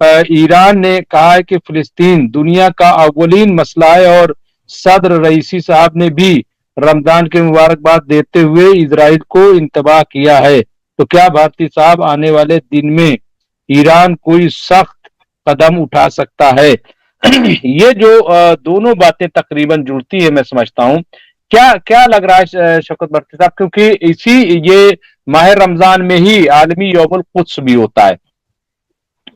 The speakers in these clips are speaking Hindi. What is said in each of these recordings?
ईरान ने कहा है कि फिलिस्तीन दुनिया का अव्वलीन मसला है, और सदर रईसी साहब ने भी रमजान की मुबारकबाद देते हुए इसराइल को इंतबाह किया है। तो क्या भारती साहब आने वाले दिन में ईरान कोई सख्त कदम उठा सकता है? ये जो दोनों बातें तकरीबन जुड़ती है, मैं समझता हूँ। क्या क्या लग रहा है शौकत भट्टी साहब, क्योंकि इसी ये माह रमजान में ही आलमी यौमुल कुद्स भी होता है,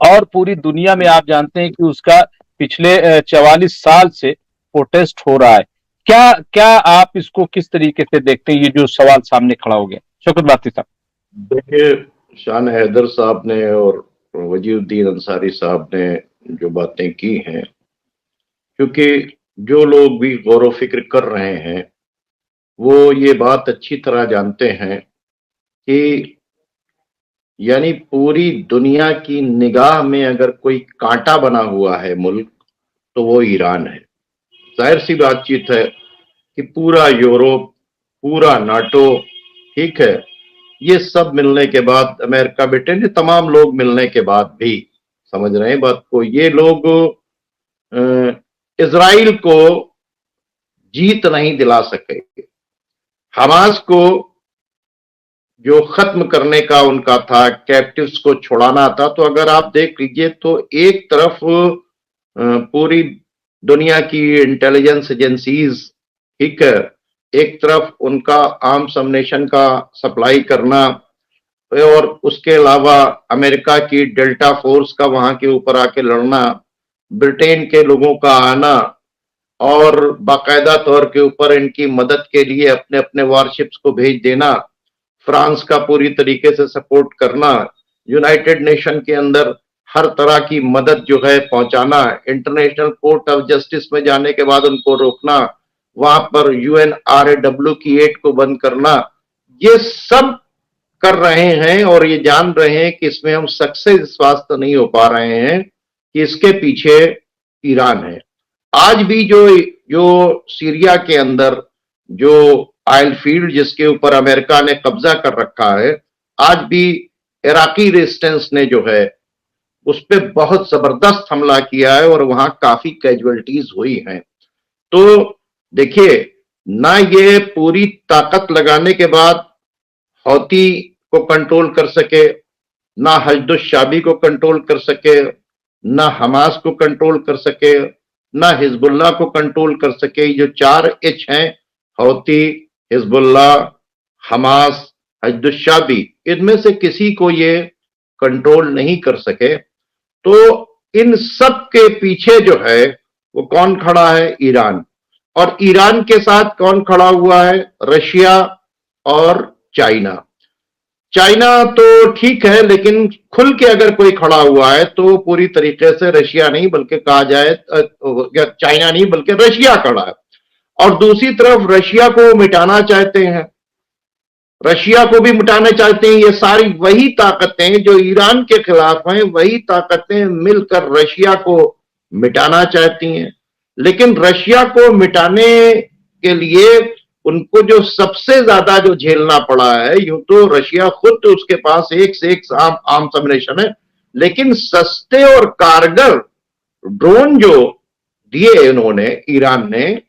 और पूरी दुनिया में आप जानते हैं कि उसका पिछले 44 साल से प्रोटेस्ट हो रहा है। क्या क्या आप इसको किस तरीके से देखते हैं, ये जो सवाल सामने खड़ा हो गया शौकत भट्टी साहब? देखिए, शान हैदर साहब ने और वजीउद्दीन अंसारी साहब ने जो बातें की हैं, क्योंकि जो लोग भी गौर फिक्र कर रहे हैं वो ये बात अच्छी तरह जानते हैं कि यानी पूरी दुनिया की निगाह में अगर कोई कांटा बना हुआ है मुल्क, तो वो ईरान है। जाहिर सी बातचीत है कि पूरा यूरोप, पूरा नाटो, ठीक है, ये सब मिलने के बाद, अमेरिका, ब्रिटेन, ये तमाम लोग मिलने के बाद भी, समझ रहे हैं बात को, ये लोग इजराइल को जीत नहीं दिला सके। हमास को जो खत्म करने का उनका था, कैप्टिव्स को छुड़ाना था, तो अगर आप देख लीजिए तो एक तरफ पूरी दुनिया की इंटेलिजेंस एजेंसीज, ठीक है, एक तरफ उनका आर्म्स अम्युनिशन का सप्लाई करना, और उसके अलावा अमेरिका की डेल्टा फोर्स का वहां के ऊपर आके लड़ना, ब्रिटेन के लोगों का आना और बाकायदा तौर के ऊपर इनकी मदद के लिए अपने अपने वारशिप्स को भेज देना, फ्रांस का पूरी तरीके से सपोर्ट करना, यूनाइटेड नेशन के अंदर हर तरह की मदद जो है पहुंचाना, इंटरनेशनल कोर्ट ऑफ जस्टिस में जाने के बाद उनको रोकना, वहां पर UNRAW की एड को बंद करना, ये सब कर रहे हैं। और ये जान रहे हैं कि इसमें हम सक्सेस इस वास्ते नहीं हो पा रहे हैं कि इसके पीछे ईरान है। आज भी जो जो सीरिया के अंदर जो ऑयल फील्ड जिसके ऊपर अमेरिका ने कब्जा कर रखा है, आज भी इराकी रेजिस्टेंस ने जो है उस पर बहुत जबरदस्त हमला किया है और वहां काफी कैजुअलिटीज हुई हैं। तो देखिए, ना ये पूरी ताकत लगाने के बाद हौती को कंट्रोल कर सके, ना हजदुशाबी को कंट्रोल कर सके, ना हमास को कंट्रोल कर सके, ना हिजबुल्लाह को कंट्रोल कर सके। जो 4H हैं, हौती, हिजबुल्लाह, हमास, हजदुशाबी, इनमें से किसी को ये कंट्रोल नहीं कर सके। तो इन सब के पीछे जो है वो कौन खड़ा है? ईरान। और ईरान के साथ कौन खड़ा हुआ है? रशिया और चाइना। चाइना तो ठीक है, लेकिन खुल के अगर कोई खड़ा हुआ है तो पूरी तरीके से रशिया नहीं बल्कि कहा जाए चाइना नहीं बल्कि रशिया खड़ा है। और दूसरी तरफ रशिया को मिटाना चाहते हैं, रशिया को भी मिटाना चाहते हैं। ये सारी वही ताकतें जो ईरान के खिलाफ हैं, वही ताकतें मिलकर रशिया को मिटाना चाहती हैं। लेकिन रशिया को मिटाने के लिए उनको जो सबसे ज्यादा जो झेलना पड़ा है, यूं तो रशिया खुद तो उसके पास एक से एक आर्म्स अम्युनिशन है, लेकिन सस्ते और कारगर ड्रोन जो दिए उन्होंने, ईरान ने,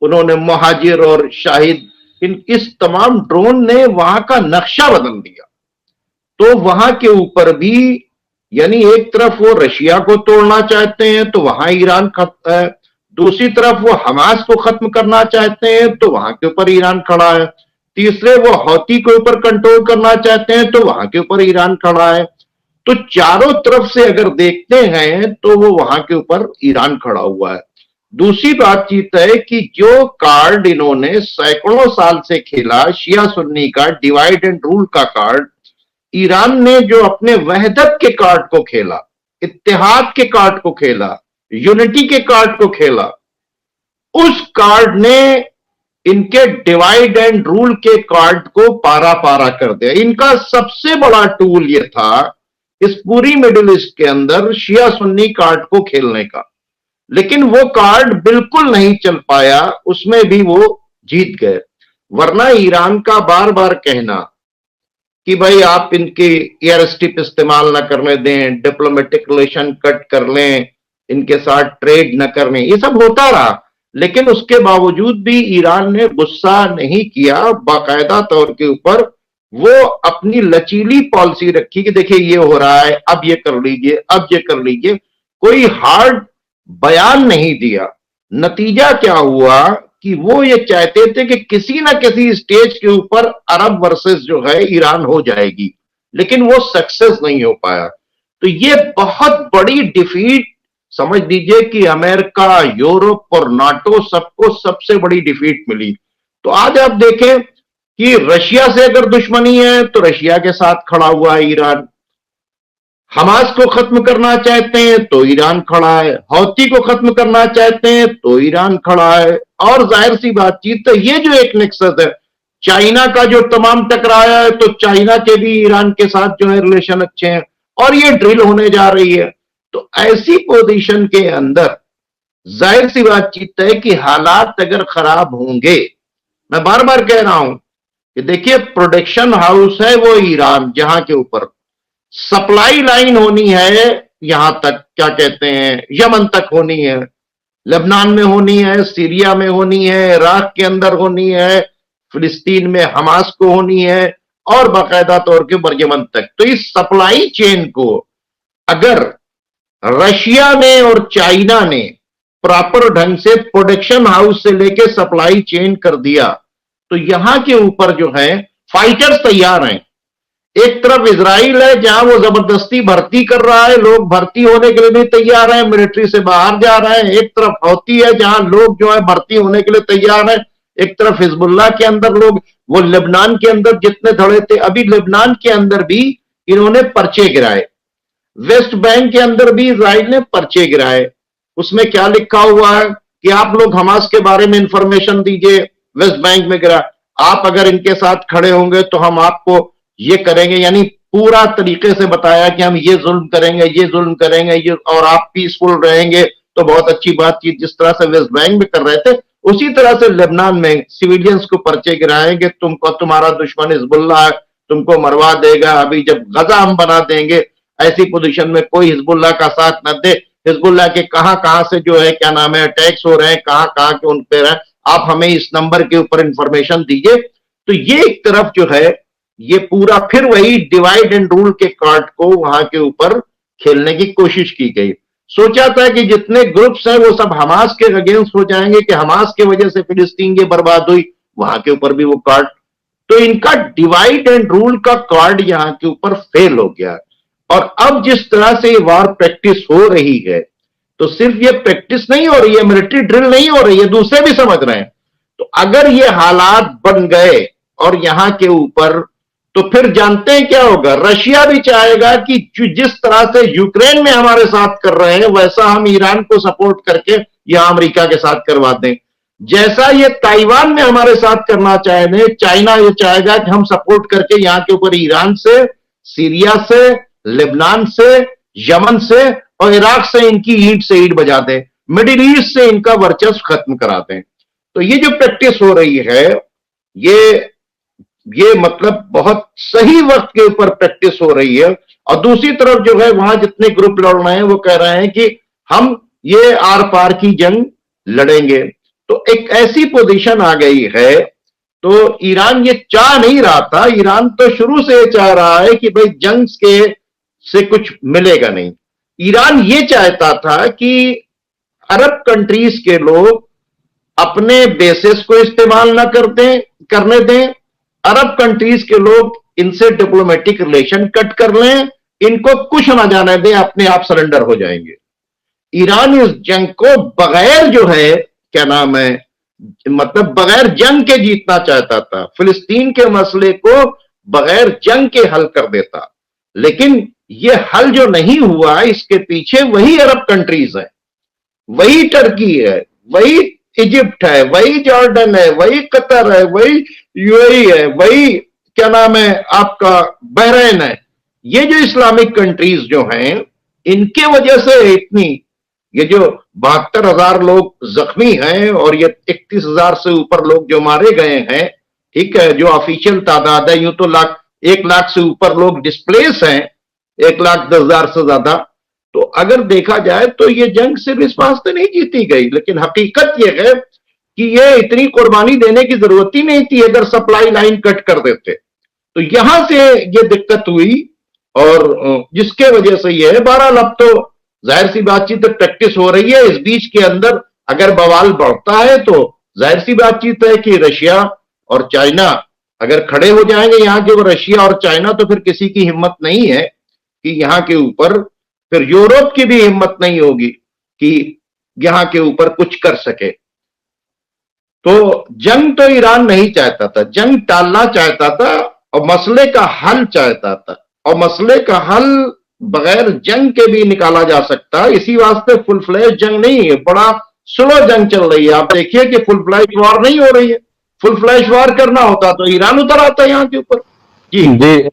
उन्होंने महाजिर और शाहिद, इस तमाम ड्रोन ने वहां का नक्शा बदल दिया। तो वहां के ऊपर भी, यानी एक तरफ वो रशिया को तोड़ना चाहते हैं तो वहां ईरान खत्म है, दूसरी तरफ वो हमास को खत्म करना चाहते हैं तो वहां के ऊपर ईरान खड़ा है, तीसरे वो हौती के ऊपर कंट्रोल करना चाहते हैं तो वहां के ऊपर ईरान खड़ा है। तो चारों तरफ से अगर देखते हैं तो वो वहां के ऊपर ईरान खड़ा हुआ है। दूसरी बातचीत है कि जो कार्ड इन्होंने सैकड़ों साल से खेला, शिया सुन्नी का डिवाइड एंड रूल का कार्ड, ईरान ने जो अपने वहदत के कार्ड को खेला, इत्तेहाद के कार्ड को खेला, यूनिटी के कार्ड को खेला, उस कार्ड ने इनके डिवाइड एंड रूल के कार्ड को पारा पारा कर दिया। इनका सबसे बड़ा टूल यह था इस पूरी मिडिल ईस्ट के अंदर शिया सुन्नी कार्ड को खेलने का, लेकिन वो कार्ड बिल्कुल नहीं चल पाया, उसमें भी वो जीत गए। वरना ईरान का बार बार कहना कि भाई आप इनके एयर स्ट्रिप इस्तेमाल ना करने दें, डिप्लोमेटिक रिलेशन कट कर लें, इनके साथ ट्रेड न करने, ये सब होता रहा। लेकिन उसके बावजूद भी ईरान ने गुस्सा नहीं किया, बाकायदा तौर के ऊपर वो अपनी लचीली पॉलिसी रखी कि देखिए ये हो रहा है, अब ये कर लीजिए, अब ये कर लीजिए, कोई हार्ड बयान नहीं दिया। नतीजा क्या हुआ कि वो ये चाहते थे कि किसी ना किसी स्टेज के ऊपर अरब वर्सेस जो है ईरान हो जाएगी, लेकिन वो सक्सेस नहीं हो पाया। तो ये बहुत बड़ी डिफीट समझ लीजिए कि अमेरिका, यूरोप और नाटो सबको सबसे बड़ी डिफीट मिली। तो आज आप देखें कि रशिया से अगर दुश्मनी है तो रशिया के साथ खड़ा हुआ है ईरान, हमास को खत्म करना चाहते हैं तो ईरान खड़ा है, हौती को खत्म करना चाहते हैं तो ईरान खड़ा है। और जाहिर सी बातचीत है, ये जो एक नेक्सस है, चाइना का जो तमाम टकराया है तो चाइना के भी ईरान के साथ जो है रिलेशन अच्छे हैं, और ये ड्रिल होने जा रही है। तो ऐसी पोजीशन के अंदर जाहिर सी बातचीत है कि हालात अगर खराब होंगे, मैं बार बार कह रहा हूं कि देखिए प्रोडक्शन हाउस है वो ईरान, जहां के ऊपर सप्लाई लाइन होनी है, यहां तक क्या कहते हैं यमन तक होनी है, लेबनान में होनी है, सीरिया में होनी है, इराक के अंदर होनी है, फिलिस्तीन में हमास को होनी है, और बाकायदा तौर के ऊपर यमन तक। तो इस सप्लाई चेन को अगर रशिया ने और चाइना ने प्रॉपर ढंग से प्रोडक्शन हाउस से लेके सप्लाई चेन कर दिया, तो यहां के ऊपर जो है फाइटर्स तैयार हैं। एक तरफ इजराइल है जहां वो जबरदस्ती भर्ती कर रहा है, लोग भर्ती होने के लिए भी तैयार हैं, मिलिट्री से बाहर जा रहे हैं। एक तरफ हौती है जहां लोग जो है भर्ती होने के लिए तैयार हैं। एक तरफ हिजबुल्लाह के अंदर लोग, वो लेबनान के अंदर जितने धड़े थे, अभी लेबनान के अंदर भी इन्होंने पर्चे गिराए, वेस्ट बैंक के अंदर भी इजराइल ने पर्चे गिराए। उसमें क्या लिखा हुआ है कि आप लोग हमास के बारे में इंफॉर्मेशन दीजिए, वेस्ट बैंक में गिरा, आप अगर इनके साथ खड़े होंगे तो हम आपको ये करेंगे, यानी पूरा तरीके से बताया कि हम ये जुल्म करेंगे, ये जुल्म करेंगे, ये, और आप पीसफुल रहेंगे तो बहुत अच्छी बातचीत। जिस तरह से वेस्ट बैंक में कर रहे थे, उसी तरह से लेबनान में सिविलियंस को पर्चे गिराएंगे, तुमको तुम्हारा दुश्मन हिजबुल्लाह है, तुमको मरवा देगा, अभी जब गजा हम बना देंगे, ऐसी पोजीशन में कोई हिजबुल्लाह का साथ न दे। हिजबुल्लाह के कहां कहां से जो है क्या नाम है अटैक्स हो रहे हैं, कहां कहां के उन पे रहे, आप हमें इस नंबर के ऊपर इंफॉर्मेशन दीजिए। तो ये एक तरफ जो है ये पूरा फिर वही डिवाइड एंड रूल के कार्ड को वहां के ऊपर खेलने की कोशिश की गई। सोचा था कि जितने ग्रुप्स हैं वो सब हमास के अगेंस्ट हो जाएंगे, कि हमास की वजह से फिलिस्तीन की बर्बाद हुई, वहां के ऊपर भी वो कार्ड। तो इनका डिवाइड एंड रूल का कार्ड यहां के ऊपर फेल हो गया। और अब जिस तरह से ये वार प्रैक्टिस हो रही है, तो सिर्फ ये प्रैक्टिस नहीं हो रही है, मिलिट्री ड्रिल नहीं हो रही है, दूसरे भी समझ रहे हैं। तो अगर ये हालात बन गए और यहां के ऊपर, तो फिर जानते हैं क्या होगा, रशिया भी चाहेगा कि जिस तरह से यूक्रेन में हमारे साथ कर रहे हैं, वैसा हम ईरान को सपोर्ट करके यहां अमेरिका के साथ करवा दें। जैसा ये ताइवान में हमारे साथ करना चाहे रहे, चाइना ये चाहेगा कि हम सपोर्ट करके यहां के ऊपर ईरान से, सीरिया से, लेबनान से, यमन से और इराक से इनकी ईंट से ईंट बजा दें, मिडिल ईस्ट से इनका वर्चस्व खत्म करा दें। तो ये जो प्रैक्टिस हो रही है, ये मतलब बहुत सही वक्त के ऊपर प्रैक्टिस हो रही है। और दूसरी तरफ जो है वहां जितने ग्रुप लड़ रहे हैं वो कह रहे हैं कि हम ये आर पार की जंग लड़ेंगे। तो एक ऐसी पोजीशन आ गई है। तो ईरान ये चाह नहीं रहा था, ईरान तो शुरू से ये चाह रहा है कि भाई जंग के से कुछ मिलेगा नहीं। ईरान ये चाहता था कि अरब कंट्रीज के लोग अपने बेसिस को इस्तेमाल ना करने दें, अरब कंट्रीज के लोग इनसे डिप्लोमेटिक रिलेशन कट कर लें, इनको कुछ ना जाने दें, अपने आप सरेंडर हो जाएंगे। ईरान इस जंग को बगैर जो है क्या नाम है, मतलब बगैर जंग के जीतना चाहता था, फिलिस्तीन के मसले को बगैर जंग के हल कर देता। लेकिन यह हल जो नहीं हुआ, इसके पीछे वही अरब कंट्रीज है, वही टर्की है, वही इजिप्ट है, वही जॉर्डन है, वही कतर है, वही यूएई है, वही क्या नाम है आपका बहरीन है। ये जो इस्लामिक कंट्रीज जो हैं, इनके वजह से इतनी, ये जो 72,000 लोग जख्मी हैं और ये 31,000 से ऊपर लोग जो मारे गए हैं, ठीक है, जो ऑफिशियल तादाद है, यूं तो लाख 1 लाख से ऊपर लोग डिस्प्लेस हैं, 1,10,000 से ज्यादा। तो अगर देखा जाए तो ये जंग सिर्फ इस वास्ते नहीं जीती गई, लेकिन हकीकत ये है कि ये इतनी कुर्बानी देने की जरूरत ही नहीं थी अगर सप्लाई लाइन कट कर देते। तो यहां से ये दिक्कत हुई और जिसके वजह से ये है। बहरहाल अब तो जाहिर सी बातचीत प्रैक्टिस हो रही है। इस बीच के अंदर अगर बवाल बढ़ता है तो जाहिर सी बातचीत है कि रशिया और चाइना अगर खड़े हो जाएंगे यहाँ के, वो रशिया और चाइना, तो फिर किसी की हिम्मत नहीं है कि यहाँ के ऊपर, फिर यूरोप की भी हिम्मत नहीं होगी कि यहाँ के ऊपर कुछ कर सके। तो जंग तो ईरान नहीं चाहता था, जंग टालना चाहता था और मसले का हल चाहता था, और मसले का हल बगैर जंग के भी निकाला जा सकता है। इसी वास्ते फुल फ्लैश जंग नहीं है, बड़ा स्लो जंग चल रही है। आप देखिए कि फुल फ्लैश वॉर नहीं हो रही है। फुल फ्लैश वॉर करना होता तो ईरान उतर आता है यहाँ के ऊपर। जी जी